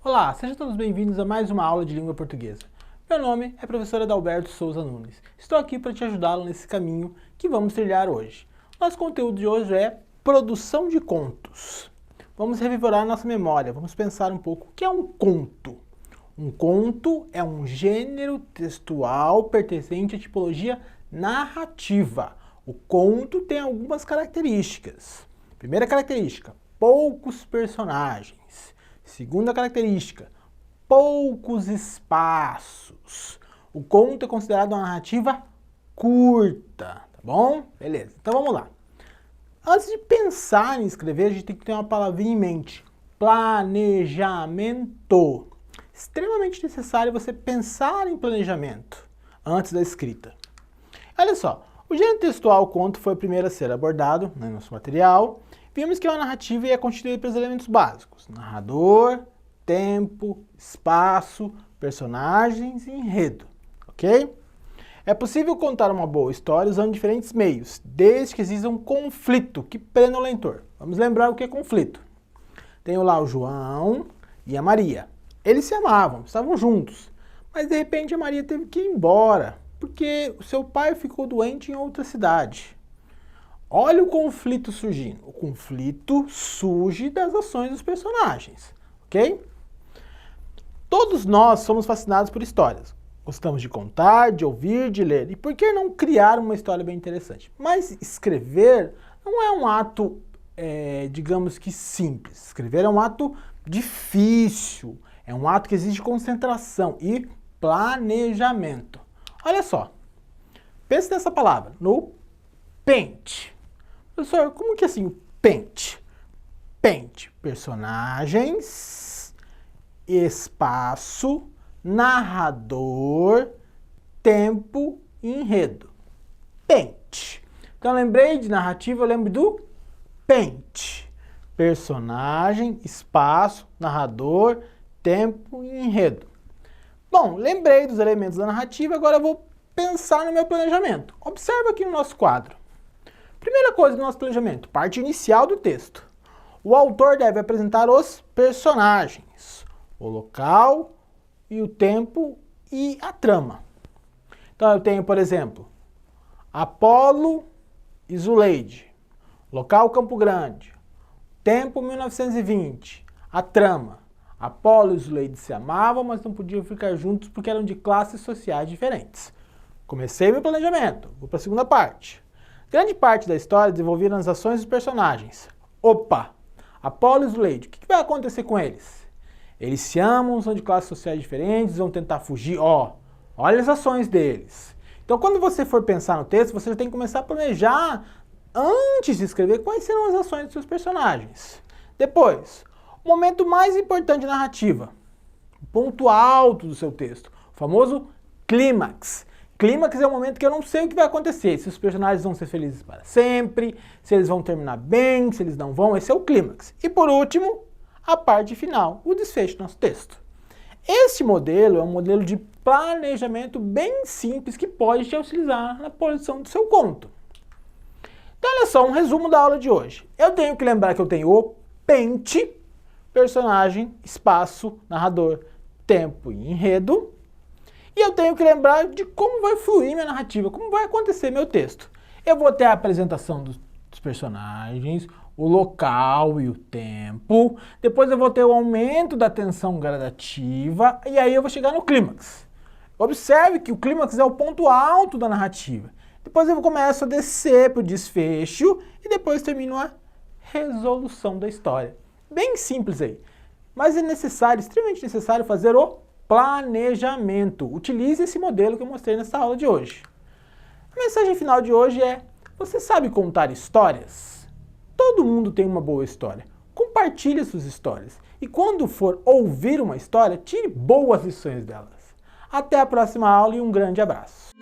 Olá, sejam todos bem-vindos a mais uma aula de língua portuguesa. Meu nome é professor Adalberto Souza Nunes. Estou aqui para te ajudá-lo nesse caminho que vamos trilhar hoje. Nosso conteúdo de hoje é produção de contos. Vamos revigorar nossa memória, vamos pensar um pouco o que é um conto. Um conto é um gênero textual pertencente à tipologia narrativa. O conto tem algumas características. Primeira característica, poucos personagens. Segunda característica, poucos espaços. O conto é considerado uma narrativa curta, tá bom? Beleza, então vamos lá. Antes de pensar em escrever, a gente tem que ter uma palavrinha em mente. Planejamento. Extremamente necessário você pensar em planejamento antes da escrita. Olha só, o gênero textual conto foi o primeiro a ser abordado no nosso material. Vimos que uma narrativa é constituída pelos elementos básicos: narrador, tempo, espaço, personagens e enredo, ok? É possível contar uma boa história usando diferentes meios, desde que exista um conflito que prenda o leitor. Vamos lembrar o que é conflito. Tenho lá o João e a Maria. Eles se amavam, estavam juntos, mas de repente a Maria teve que ir embora, porque o seu pai ficou doente em outra cidade. Olha o conflito surgindo. O conflito surge das ações dos personagens, ok? Todos nós somos fascinados por histórias. Gostamos de contar, de ouvir, de ler. E por que não criar uma história bem interessante? Mas escrever não é um ato, digamos que simples. Escrever é um ato difícil. É um ato que exige concentração e planejamento. Olha só. Pense nessa palavra, no pente. Professor, como que é assim o pente? Pente, personagens, espaço, narrador, tempo e enredo. Pente. Então lembrei de narrativa, eu lembro do pente. Personagem, espaço, narrador, tempo e enredo. Bom, lembrei dos elementos da narrativa, agora eu vou pensar no meu planejamento. Observa aqui no nosso quadro. Primeira coisa do nosso planejamento, parte inicial do texto. O autor deve apresentar os personagens, o local e o tempo e a trama. Então eu tenho, por exemplo, Apolo e Zuleide, local Campo Grande, tempo 1920, a trama. Apolo e Zuleide se amavam, mas não podiam ficar juntos porque eram de classes sociais diferentes. Comecei meu planejamento, vou para a segunda parte. Grande parte da história desenvolvida nas ações dos personagens. Opa! Apolo e Zuleide, o que vai acontecer com eles? Eles se amam, são de classes sociais diferentes, vão tentar fugir. Olha as ações deles. Então, quando você for pensar no texto, você já tem que começar a planejar, antes de escrever, quais serão as ações dos seus personagens. Depois, o momento mais importante da narrativa, o ponto alto do seu texto, o famoso clímax. Clímax é o momento que eu não sei o que vai acontecer, se os personagens vão ser felizes para sempre, se eles vão terminar bem, se eles não vão, esse é o clímax. E por último, a parte final, o desfecho do nosso texto. Este modelo é um modelo de planejamento bem simples que pode te auxiliar na produção do seu conto. Então olha só, um resumo da aula de hoje. Eu tenho que lembrar que eu tenho o pente, personagem, espaço, narrador, tempo e enredo. E eu tenho que lembrar de como vai fluir minha narrativa, como vai acontecer meu texto. Eu vou ter a apresentação dos personagens, o local e o tempo. Depois eu vou ter o aumento da tensão gradativa e aí eu vou chegar no clímax. Observe que o clímax é o ponto alto da narrativa. Depois eu começo a descer para o desfecho e depois termino a resolução da história. Bem simples aí. Mas é necessário, extremamente necessário fazer o planejamento. Utilize esse modelo que eu mostrei nessa aula de hoje. A mensagem final de hoje é: você sabe contar histórias? Todo mundo tem uma boa história. Compartilhe suas histórias. E quando for ouvir uma história, tire boas lições delas. Até a próxima aula e um grande abraço.